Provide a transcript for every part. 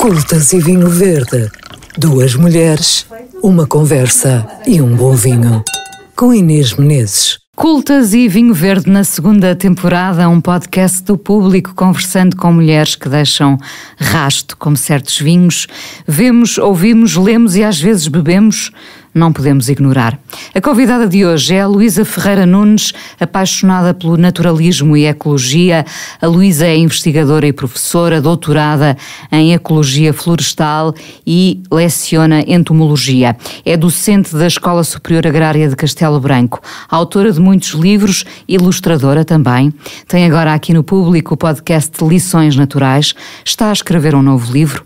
Cultas e vinho verde. Duas mulheres, uma conversa e um bom vinho. Com Inês Menezes. Cultas e Vinho Verde na segunda temporada, um podcast do público conversando com mulheres que deixam rasto, como certos vinhos. Vemos, ouvimos, lemos e às vezes bebemos. Não podemos ignorar. A convidada de hoje é a Luísa Ferreira Nunes, apaixonada pelo naturalismo e ecologia. A Luísa é investigadora e professora, doutorada em ecologia florestal e leciona entomologia. É docente da Escola Superior Agrária de Castelo Branco, autora de muitos livros, ilustradora também. Tem agora aqui no público o podcast Lições Naturais. Está a escrever um novo livro.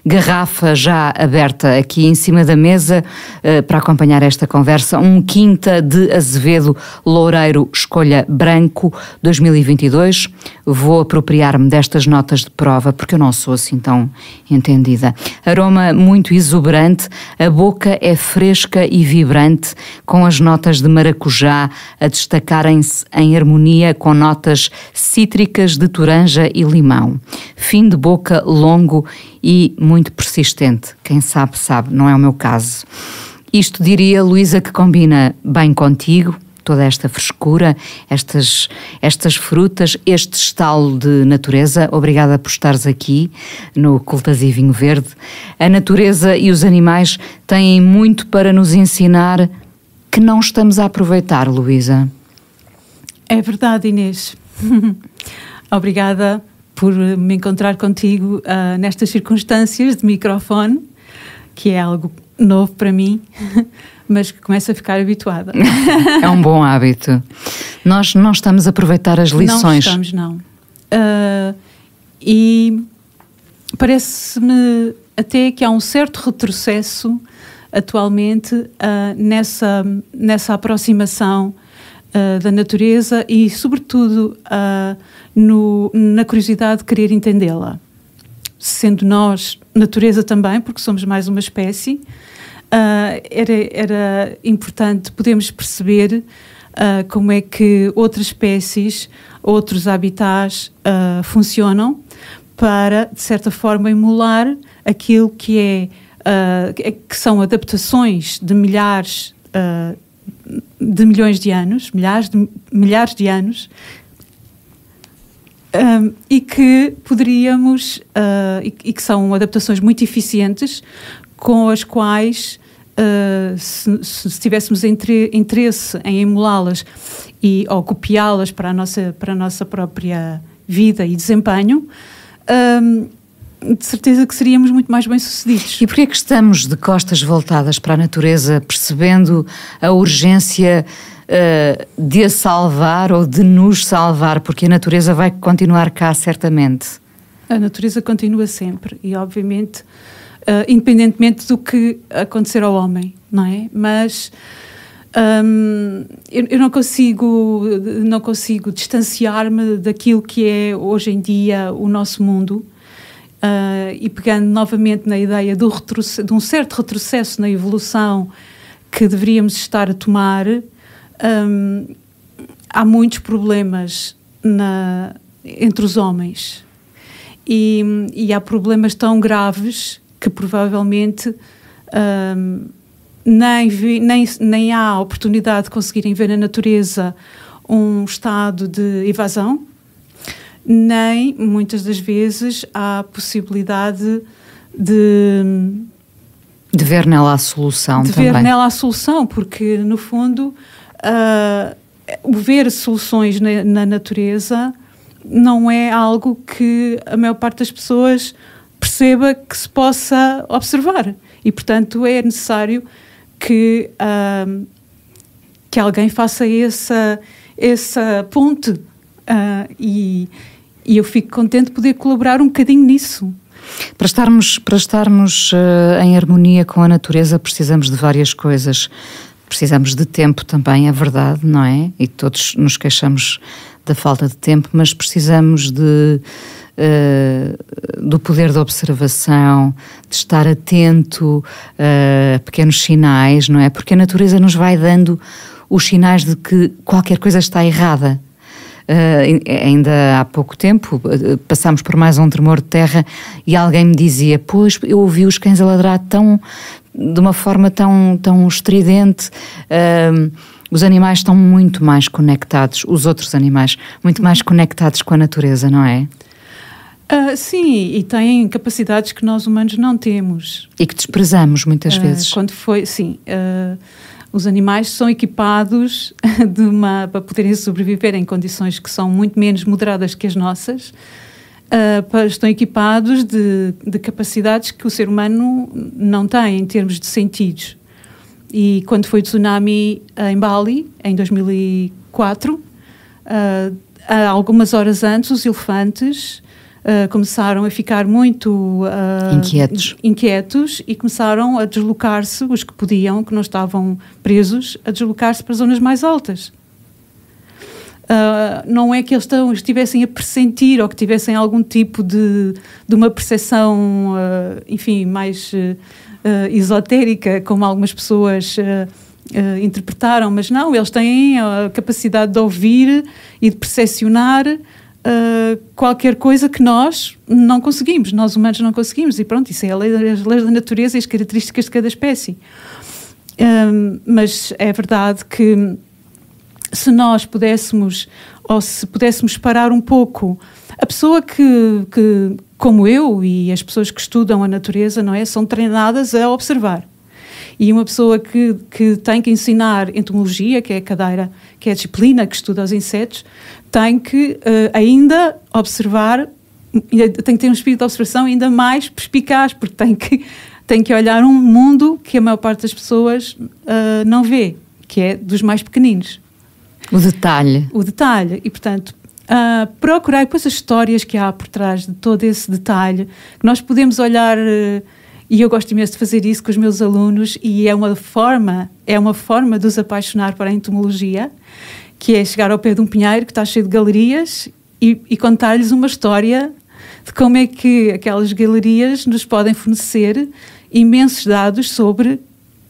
Garrafa já aberta aqui em cima da mesa para acompanhar esta conversa, um Quinta de Azevedo Loureiro Escolha Branco 2022. Vou apropriar-me destas notas de prova porque eu não sou assim tão entendida. Aroma muito exuberante, a boca é fresca e vibrante, com as notas de maracujá a destacarem-se em harmonia com notas cítricas de toranja e limão. Fim de boca longo e muito persistente. Quem sabe, sabe, não é o meu caso. Isto diria, Luísa, que combina bem contigo, toda esta frescura, estas frutas, este estalo de natureza. Obrigada por estares aqui no Cultas e Vinho Verde. A natureza e os animais têm muito para nos ensinar que não estamos a aproveitar, Luísa. É verdade, Inês. Obrigada por me encontrar contigo nestas circunstâncias de microfone, que é algo novo para mim, mas que começo a ficar habituada. É um bom hábito. Nós não estamos a aproveitar as lições. Não estamos, não. E parece-me até que há um certo retrocesso atualmente nessa aproximação da natureza e, sobretudo, na curiosidade de querer entendê-la. Sendo nós natureza também, porque somos mais uma espécie, era importante podermos perceber como é que outras espécies, outros habitats funcionam para, de certa forma, emular aquilo que são adaptações de milhares de milhões de anos, milhares de anos, e que poderíamos, e que são adaptações muito eficientes, com as quais, se tivéssemos interesse em emulá-las ou copiá-las para a nossa própria vida e desempenho, de certeza que seríamos muito mais bem-sucedidos. E porquê é que estamos de costas voltadas para a natureza, percebendo a urgência de a salvar ou de nos salvar? Porque a natureza vai continuar cá, certamente. A natureza continua sempre e, obviamente, independentemente do que acontecer ao homem, não é? Mas eu não consigo distanciar-me daquilo que é hoje em dia o nosso mundo. E pegando novamente na ideia de um certo retrocesso na evolução que deveríamos estar a tomar, há muitos problemas entre os homens e há problemas tão graves que provavelmente nem há oportunidade de conseguirem ver na natureza um estado de evasão, nem, muitas das vezes, há possibilidade de ver nela a solução também. De ver nela a solução, porque, no fundo, ver soluções na natureza não é algo que a maior parte das pessoas perceba que se possa observar. E, portanto, é necessário que alguém faça essa ponte. E eu fico contente de poder colaborar um bocadinho nisso. Para estarmos em harmonia com a natureza precisamos de várias coisas. Precisamos de tempo também, é verdade, não é? E todos nos queixamos da falta de tempo, mas precisamos do poder da observação, de estar atento a pequenos sinais, não é? Porque a natureza nos vai dando os sinais de que qualquer coisa está errada. Ainda há pouco tempo passámos por mais um tremor de terra e alguém me dizia: pois, eu ouvi os cães a ladrar de uma forma tão estridente. Os animais estão muito mais conectados, os outros animais, muito mais conectados com a natureza, não é? Sim, e têm capacidades que nós humanos não temos. E que desprezamos muitas vezes. Os animais são equipados para poderem sobreviver em condições que são muito menos moderadas que as nossas. Estão equipados de capacidades que o ser humano não tem em termos de sentidos. E quando foi o tsunami em Bali, em 2004, algumas horas antes, os elefantes começaram a ficar muito inquietos e começaram a deslocar-se, os que podiam, que não estavam presos, a deslocar-se para zonas mais altas. Não é que eles estivessem a pressentir ou que tivessem algum tipo de uma percepção, enfim, mais esotérica, como algumas pessoas interpretaram, mas não, eles têm a capacidade de ouvir e de percepcionar qualquer coisa que nós não conseguimos, nós humanos não conseguimos, e pronto, isso é as leis da natureza e as características de cada espécie. Mas é verdade que se nós pudéssemos, ou se pudéssemos parar um pouco, a pessoa que como eu e as pessoas que estudam a natureza, não é, são treinadas a observar. E uma pessoa que tem que ensinar entomologia, que é a cadeira, que é a disciplina que estuda os insetos, tem que ainda observar, tem que ter um espírito de observação ainda mais perspicaz, porque tem que olhar um mundo que a maior parte das pessoas não vê, que é dos mais pequeninos. O detalhe. E, portanto, procurar depois as histórias que há por trás de todo esse detalhe, que nós podemos olhar... E eu gosto imenso de fazer isso com os meus alunos, e é uma forma de os apaixonar para a entomologia, que é chegar ao pé de um pinheiro que está cheio de galerias e contar-lhes uma história de como é que aquelas galerias nos podem fornecer imensos dados sobre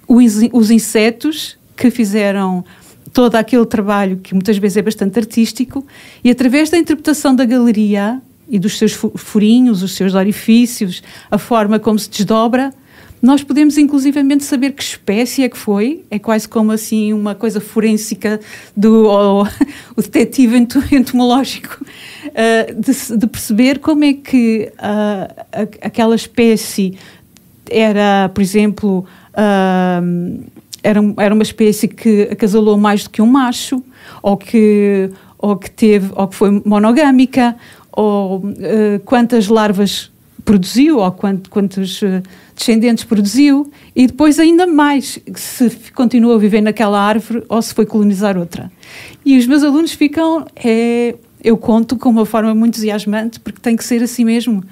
os insetos que fizeram todo aquele trabalho, que muitas vezes é bastante artístico, e através da interpretação da galeria e dos seus furinhos, os seus orifícios, a forma como se desdobra, nós podemos inclusivamente saber que espécie é que foi. É quase como assim uma coisa forénsica o detetive entomológico, de perceber como é que aquela espécie era, por exemplo, era uma espécie que acasalou mais do que um macho, ou que foi monogâmica, ou quantas larvas produziu, ou quantos descendentes produziu, e depois ainda mais, se continua a viver naquela árvore ou se foi colonizar outra. E os meus alunos eu conto com uma forma muito entusiasmante, porque tem que ser assim mesmo.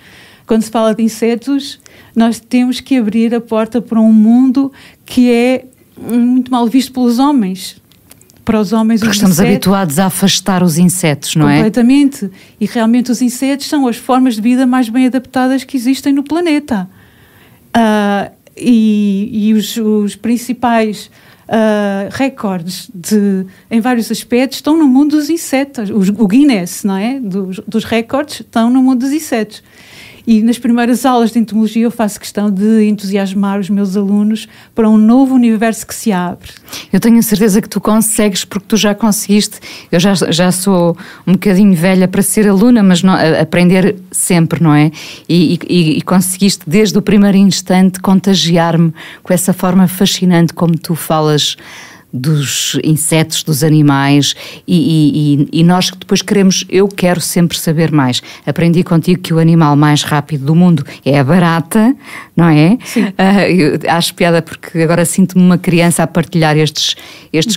Quando se fala de insetos, nós temos que abrir a porta para um mundo que é muito mal visto pelos homens. Para os homens, porque estamos habituados a afastar os insetos, não é? Completamente. E realmente os insetos são as formas de vida mais bem adaptadas que existem no planeta. E os principais recordes em vários aspectos estão no mundo dos insetos. O Guinness, não é? Dos recordes estão no mundo dos insetos. E nas primeiras aulas de entomologia eu faço questão de entusiasmar os meus alunos para um novo universo que se abre. Eu tenho a certeza que tu consegues, porque tu já conseguiste. Eu já sou um bocadinho velha para ser aluna, mas não, aprender sempre, não é? E conseguiste desde o primeiro instante contagiar-me com essa forma fascinante como tu falas dos insetos, dos animais, e nós que depois eu quero sempre saber mais. Aprendi contigo que o animal mais rápido do mundo é a barata, não é? Sim. Eu acho piada porque agora sinto-me uma criança a partilhar estes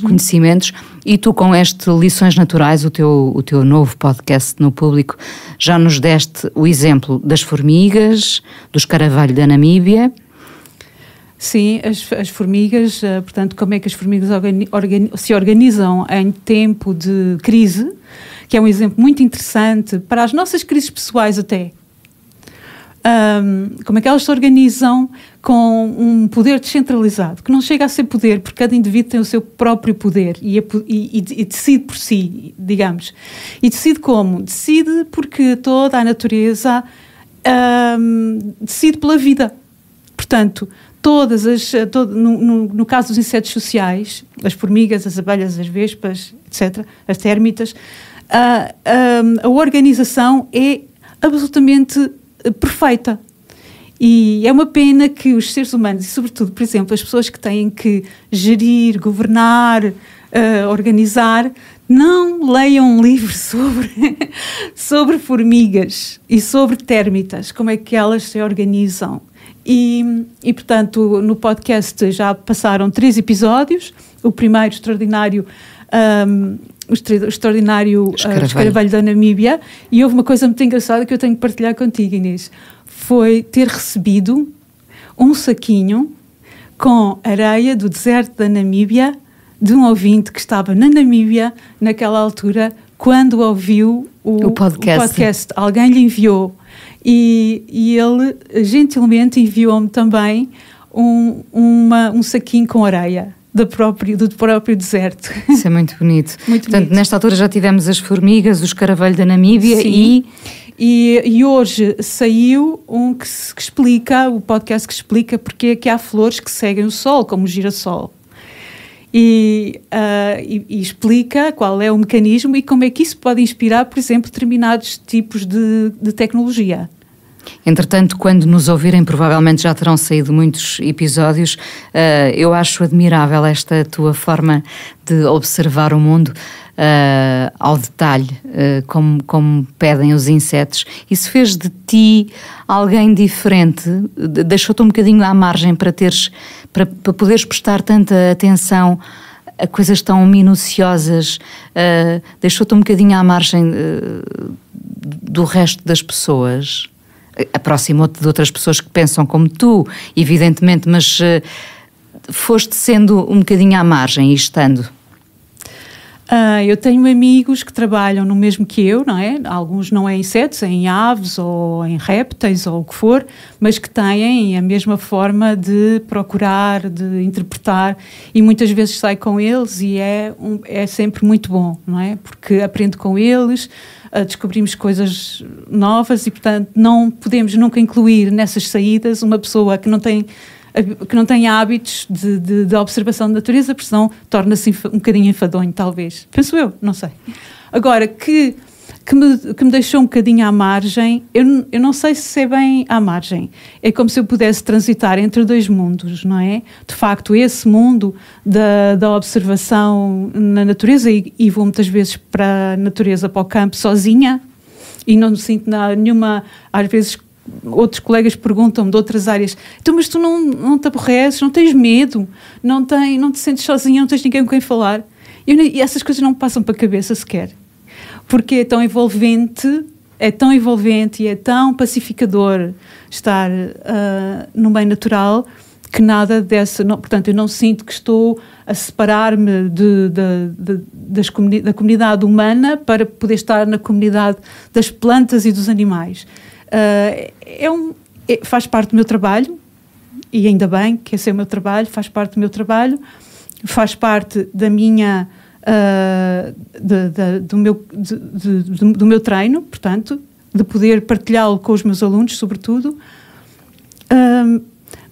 conhecimentos, e tu com este Lições Naturais, o teu novo podcast no Público, já nos deste o exemplo das formigas, do escaravelho da Namíbia. Sim, as formigas, portanto, como é que as formigas se organizam em tempo de crise, que é um exemplo muito interessante para as nossas crises pessoais até. como é que elas se organizam com um poder descentralizado, que não chega a ser poder, porque cada indivíduo tem o seu próprio poder e decide por si, digamos. E decide como? Decide porque toda a natureza decide pela vida. Portanto, no caso dos insetos sociais, as formigas, as abelhas, as vespas, etc., as térmitas, a organização é absolutamente perfeita. E é uma pena que os seres humanos, e sobretudo, por exemplo, as pessoas que têm que gerir, governar, organizar, não leiam um livro sobre formigas e sobre térmitas, como é que elas se organizam. E, portanto, no podcast já passaram 3 episódios. O primeiro, extraordinário, escaravelho da Namíbia. E houve uma coisa muito engraçada que eu tenho que partilhar contigo, Inês. Foi ter recebido um saquinho com areia do deserto da Namíbia de um ouvinte que estava na Namíbia naquela altura, quando ouviu o podcast. Alguém lhe enviou. E ele gentilmente enviou-me também um saquinho com areia do próprio deserto. Isso é muito bonito. Muito Portanto, bonito. nesta altura já tivemos as formigas, o escaravelho da Namíbia. Sim. E hoje saiu que explica, o podcast que explica porque é que há flores que seguem o sol, como o girassol. E explica qual é o mecanismo e como é que isso pode inspirar, por exemplo, determinados tipos de tecnologia. Entretanto, quando nos ouvirem, provavelmente já terão saído muitos episódios. Eu acho admirável esta tua forma de observar o mundo ao detalhe, como pedem os insetos. Isso fez de ti alguém diferente? Deixou-te um bocadinho à margem para poderes prestar tanta atenção a coisas tão minuciosas? Deixou-te um bocadinho à margem do resto das pessoas? Aproximou-te de outras pessoas que pensam como tu, evidentemente, mas foste sendo um bocadinho à margem e estando. Eu tenho amigos que trabalham no mesmo que eu, não é? Alguns não em insetos, em aves ou em répteis ou o que for, mas que têm a mesma forma de procurar, de interpretar, e muitas vezes saio com eles e é sempre muito bom, não é? Porque aprendo com eles, descobrimos coisas novas e, portanto, não podemos nunca incluir nessas saídas uma pessoa que não tem hábitos de observação da natureza, porque senão torna-se um bocadinho enfadonho, talvez. Penso eu, não sei. Agora, que me deixou um bocadinho à margem, eu não sei se é bem à margem. É como se eu pudesse transitar entre 2 mundos, não é? De facto, esse mundo da observação na natureza, e vou muitas vezes para a natureza, para o campo, sozinha, e não sinto nenhuma, às vezes, outros colegas perguntam-me de outras áreas, então, mas tu não te aborreces, não tens medo, não te sentes sozinha, não tens ninguém com quem falar? E essas coisas não me passam para a cabeça sequer, porque é tão envolvente e é tão pacificador estar no meio natural, que nada portanto, eu não sinto que estou a separar-me da comunidade humana para poder estar na comunidade das plantas e dos animais. Faz parte do meu trabalho, e ainda bem que esse é o meu trabalho, faz parte do meu trabalho, faz parte da minha do meu treino, portanto, de poder partilhá-lo com os meus alunos, sobretudo.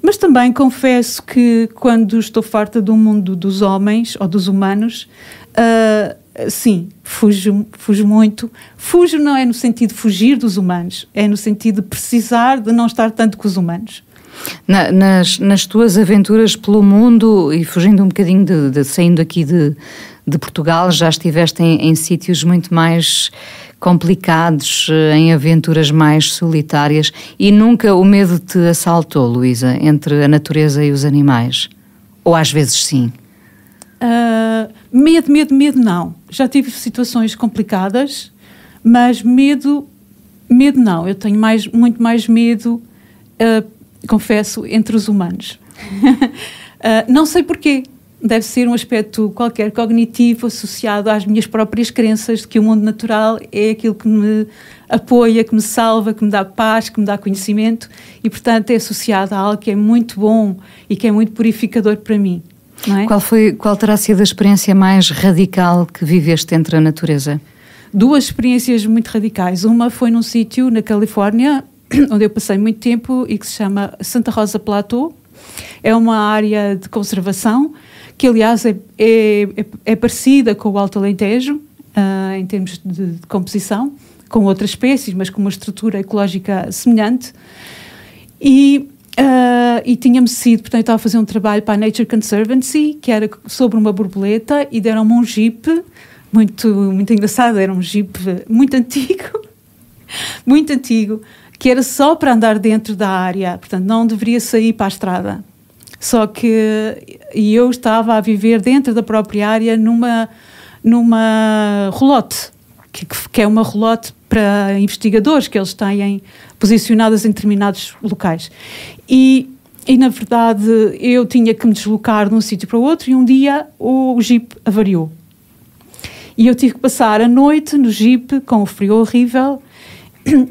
Mas também confesso que quando estou farta do mundo dos homens ou dos humanos, sim, fujo muito. Fujo não é no sentido de fugir dos humanos, é no sentido de precisar de não estar tanto com os humanos. Nas tuas aventuras pelo mundo, e fugindo um bocadinho saindo aqui de Portugal, já estiveste em sítios muito mais complicados, em aventuras mais solitárias, e nunca o medo te assaltou, Luísa, entre a natureza e os animais? Ou às vezes sim? Medo não. Já tive situações complicadas, mas medo não. Eu tenho muito mais medo, confesso, entre os humanos. Não sei porquê. Deve ser um aspecto qualquer cognitivo associado às minhas próprias crenças de que o mundo natural é aquilo que me apoia, que me salva, que me dá paz, que me dá conhecimento e, portanto, é associado a algo que é muito bom e que é muito purificador para mim. Não é? Qual terá sido a experiência mais radical que viveste entre a natureza? 2 experiências muito radicais. Uma foi num sítio na Califórnia, onde eu passei muito tempo e que se chama Santa Rosa Plateau. É uma área de conservação que, aliás, é parecida com o Alto Alentejo, em termos de composição, com outras espécies, mas com uma estrutura ecológica semelhante. E tinha-me sido, portanto, eu estava a fazer um trabalho para a Nature Conservancy, que era sobre uma borboleta, e deram-me um jeep muito, muito engraçado, era um jeep muito antigo, que era só para andar dentro da área, portanto, não deveria sair para a estrada. Só que eu estava a viver dentro da própria área numa roulotte, que é uma roulotte para investigadores que eles têm posicionadas em determinados locais. E na verdade, eu tinha que me deslocar de um sítio para o outro e um dia o jeep avariou. E eu tive que passar a noite no jeep com o frio horrível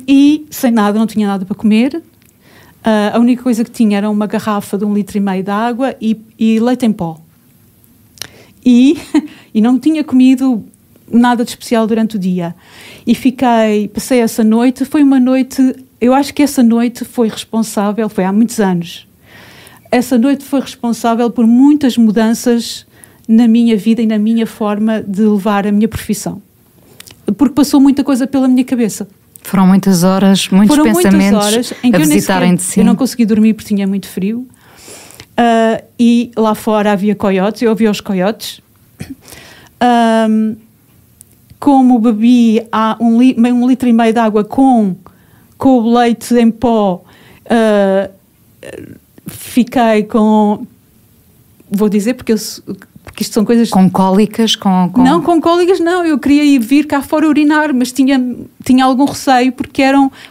e sem nada, não tinha nada para comer. A única coisa que tinha era uma garrafa de 1,5 litro de água e leite em pó. E não tinha comido nada de especial durante o dia. E passei essa noite, foi uma noite, eu acho que essa noite foi há muitos anos. Essa noite foi responsável por muitas mudanças na minha vida e na minha forma de levar a minha profissão. Porque passou muita coisa pela minha cabeça. Foram muitas horas, muitos pensamentos horas em que a visitarem de si. Eu não consegui dormir porque tinha muito frio. E lá fora havia coiotes, eu ouvia os coiotes. Como bebi 1,5 litro de água com o leite em pó, fiquei com... Vou dizer porque isto são coisas... Com cólicas? Não, com cólicas não. Eu queria vir cá fora urinar, mas tinha algum receio porque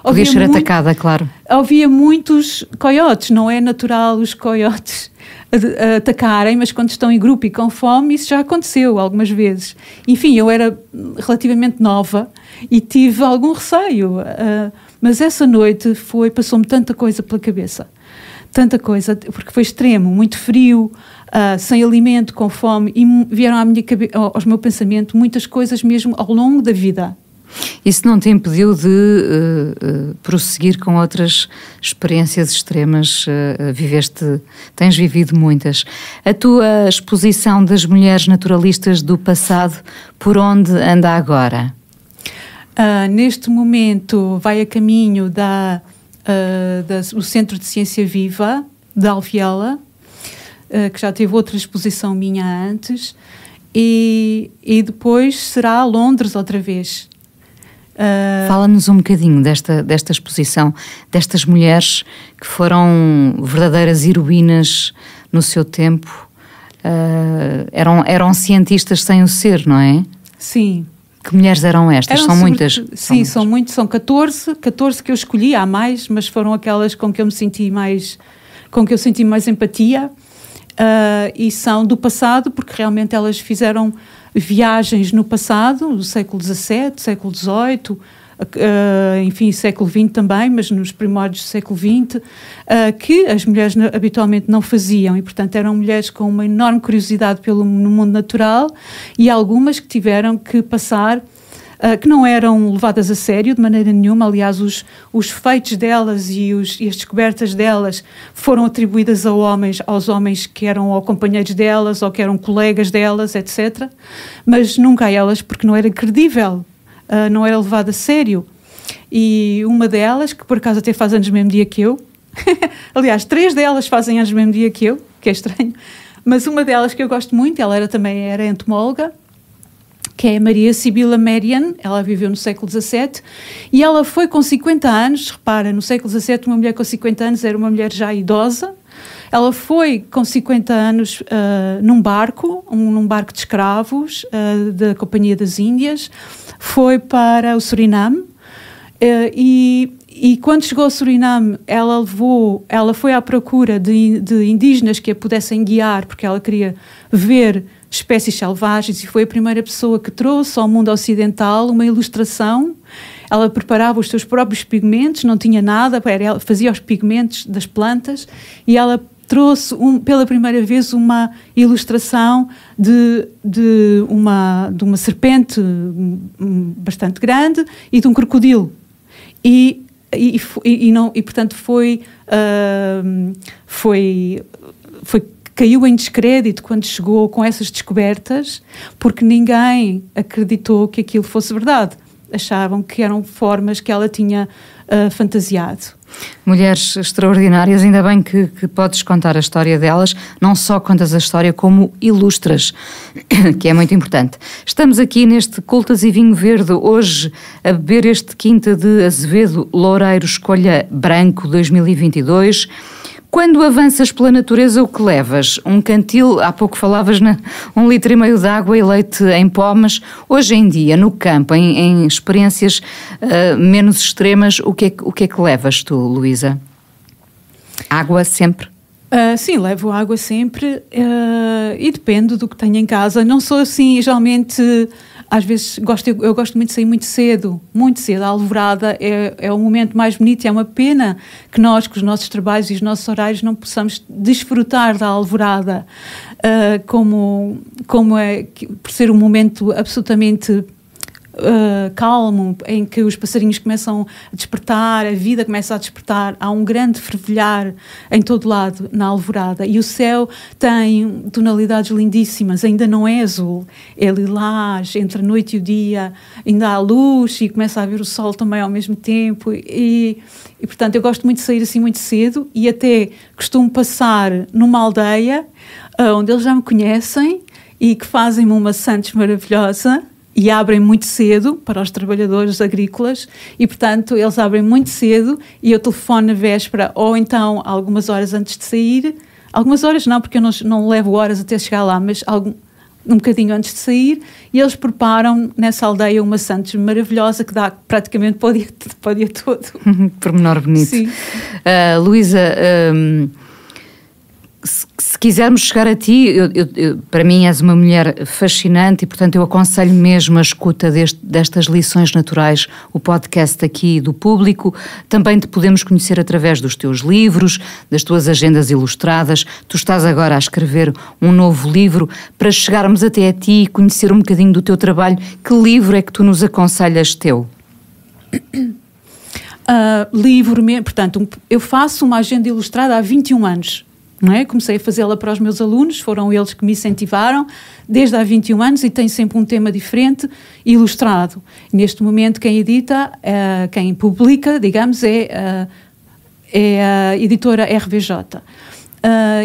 podia ser atacada, claro. Havia muitos coiotes. Não é natural os coiotes atacarem, mas quando estão em grupo e com fome, isso já aconteceu algumas vezes. Enfim, eu era relativamente nova e tive algum receio. Mas essa noite passou-me tanta coisa pela cabeça. Tanta coisa, porque foi extremo, muito frio, sem alimento, com fome, e vieram aos meus pensamentos muitas coisas mesmo ao longo da vida. Isso não te impediu de prosseguir com outras experiências extremas? Tens vivido muitas. A tua exposição das mulheres naturalistas do passado, por onde anda agora? Neste momento vai a caminho do Centro de Ciência Viva de Alviela, que já teve outra exposição minha antes, e depois será a Londres outra vez. Fala-nos um bocadinho desta exposição, destas mulheres que foram verdadeiras heroínas no seu tempo. Eram cientistas sem o ser, não é? Sim. Que mulheres eram estas? São muitas? Sim, são muitas. São 14 que eu escolhi, há mais, mas foram aquelas com que eu senti mais empatia, e são do passado, porque realmente elas fizeram viagens no passado, do século XVII, século XVIII, enfim, século XX também, mas nos primórdios do século XX, que as mulheres habitualmente não faziam, e portanto eram mulheres com uma enorme curiosidade no mundo natural, e algumas que tiveram que passar, que não eram levadas a sério de maneira nenhuma. Aliás, os feitos delas e as descobertas delas foram atribuídas aos homens que eram ou companheiros delas ou que eram colegas delas, etc. Mas nunca a elas, porque não era credível, não era levada a sério. E uma delas, que por acaso até faz anos no mesmo dia que eu, aliás, 3 delas fazem anos no mesmo dia que eu, que é estranho, mas uma delas que eu gosto muito, ela também era entomóloga, que é a Maria Sibila Merian. Ela viveu no século XVII e ela foi com 50 anos, repara, no século XVII uma mulher com 50 anos era uma mulher já idosa. Ela foi com 50 anos num barco de escravos da Companhia das Índias, foi para o Suriname, e quando chegou ao Suriname ela foi à procura de indígenas que a pudessem guiar, porque ela queria ver espécies selvagens, e foi a primeira pessoa que trouxe ao mundo ocidental uma ilustração ela preparava os seus próprios pigmentos, não tinha nada, ela fazia os pigmentos das plantas, e ela trouxe pela primeira vez uma ilustração de uma serpente bastante grande e de um crocodilo. E portanto caiu em descrédito quando chegou com essas descobertas, porque ninguém acreditou que aquilo fosse verdade. Achavam que eram formas que ela tinha fantasiado. Mulheres extraordinárias, ainda bem que podes contar a história delas, não só contas a história como ilustras, que é muito importante. Estamos aqui neste Cultas e Vinho Verde, hoje a beber este Quinta de Azevedo Loureiro Escolha Branco 2022. Quando avanças pela natureza, o que levas? Um cantil, há pouco falavas 1,5 litro de água e leite em pó, mas hoje em dia, no campo, em experiências menos extremas, o que é que levas tu, Luísa? Água sempre? Sim, levo água sempre e depende do que tenho em casa. Não sou assim, geralmente, às vezes eu gosto muito de sair muito cedo. A alvorada é o momento mais bonito, e é uma pena que nós, com os nossos trabalhos e os nossos horários, não possamos desfrutar da alvorada como é, por ser um momento absolutamente calmo, em que os passarinhos começam a despertar, a vida começa a despertar, há um grande fervilhar em todo lado na alvorada, e o céu tem tonalidades lindíssimas, ainda não é azul, é lilás, entre a noite e o dia, ainda há luz e começa a haver o sol também ao mesmo tempo, e portanto eu gosto muito de sair assim muito cedo, e até costumo passar numa aldeia onde eles já me conhecem e que fazem-me uma Santos maravilhosa, e abrem muito cedo para os trabalhadores agrícolas, e portanto eles abrem muito cedo e eu telefono na véspera, ou então algumas horas antes de sair, algumas horas não, porque eu não levo horas até chegar lá, mas um bocadinho antes de sair, e eles preparam nessa aldeia uma Santos maravilhosa que dá praticamente para o dia todo. Pormenor bonito. Sim. Luísa, se quisermos chegar a ti, para mim és uma mulher fascinante, e portanto eu aconselho mesmo a escuta destas lições naturais, o podcast aqui do Público. Também te podemos conhecer através dos teus livros, das tuas agendas ilustradas. Tu estás agora a escrever um novo livro. Para chegarmos até a ti e conhecer um bocadinho do teu trabalho, que livro é que tu nos aconselhas teu? Livro mesmo, portanto, eu faço uma agenda ilustrada há 21 anos. Não é? Comecei a fazê-la para os meus alunos, foram eles que me incentivaram desde há 21 anos, e tem sempre um tema diferente, ilustrado. Neste momento quem edita, quem publica, digamos, é a editora RVJ.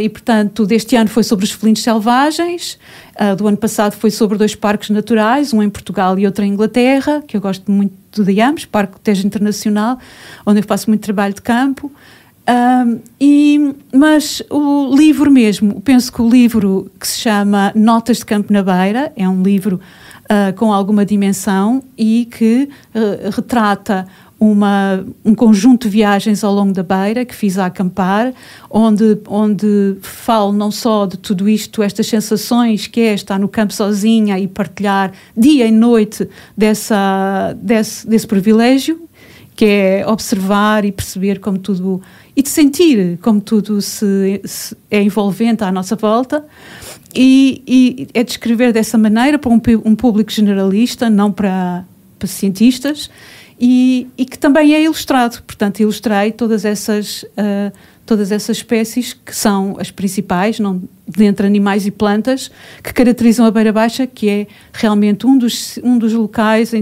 E portanto, deste ano foi sobre os felinos selvagens, do ano passado foi sobre 2 parques naturais, um em Portugal e outro em Inglaterra, que eu gosto muito de ambos, Parque Tejo Internacional, onde eu faço muito trabalho de campo. Mas o livro mesmo, penso que o livro que se chama Notas de Campo na Beira é um livro com alguma dimensão e que retrata um conjunto de viagens ao longo da Beira que fiz a acampar, onde falo não só de tudo isto, estas sensações que é estar no campo sozinha e partilhar dia e noite desse privilégio, que é observar e perceber como tudo, e de sentir como tudo é envolvente à nossa volta, e é descrever dessa maneira para um público generalista, não para cientistas, e que também é ilustrado. Portanto, ilustrei todas essas espécies que são as principais, dentre animais e plantas, que caracterizam a Beira Baixa, que é realmente um dos locais,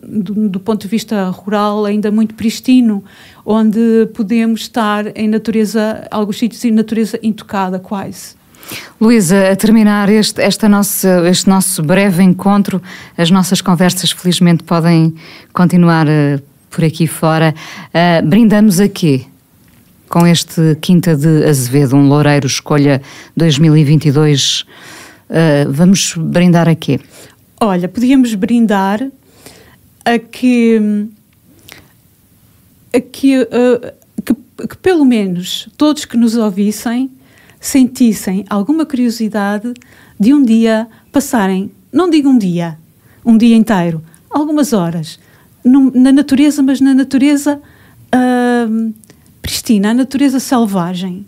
do ponto de vista rural, ainda muito pristino, onde podemos estar em natureza, alguns sítios em natureza intocada quase. Luísa, a terminar este nosso breve encontro, as nossas conversas felizmente podem continuar por aqui fora. Brindamos a quê? Com este Quinta de Azevedo, um Loureiro Escolha 2022, vamos brindar a quê? Olha, podíamos brindar a que pelo menos todos que nos ouvissem sentissem alguma curiosidade de um dia passarem, não digo um dia inteiro, algumas horas, na natureza, mas na natureza pristina, a natureza selvagem,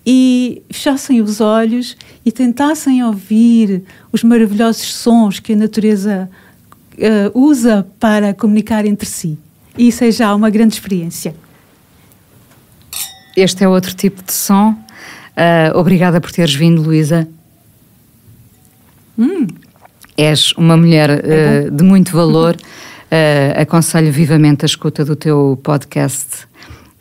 e fechassem os olhos e tentassem ouvir os maravilhosos sons que a natureza usa para comunicar entre si. E isso é já uma grande experiência. Este é outro tipo de som. Obrigada por teres vindo, Luísa. És uma mulher de muito valor. Aconselho vivamente a escuta do teu podcast,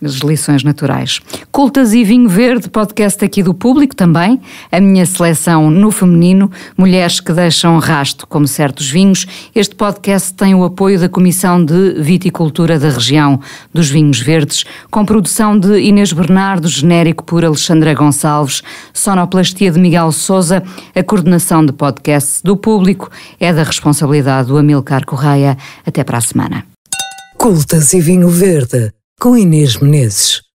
As Lições Naturais. Cultas e Vinho Verde, podcast aqui do Público também. A minha seleção no feminino, mulheres que deixam rasto como certos vinhos. Este podcast tem o apoio da Comissão de Viticultura da região dos Vinhos Verdes, com produção de Inês Bernardo, genérico por Alexandra Gonçalves, sonoplastia de Miguel Sousa. A coordenação de podcasts do Público é da responsabilidade do Amilcar Correia. Até para a semana. Cultas e Vinho Verde, com Inês Menezes.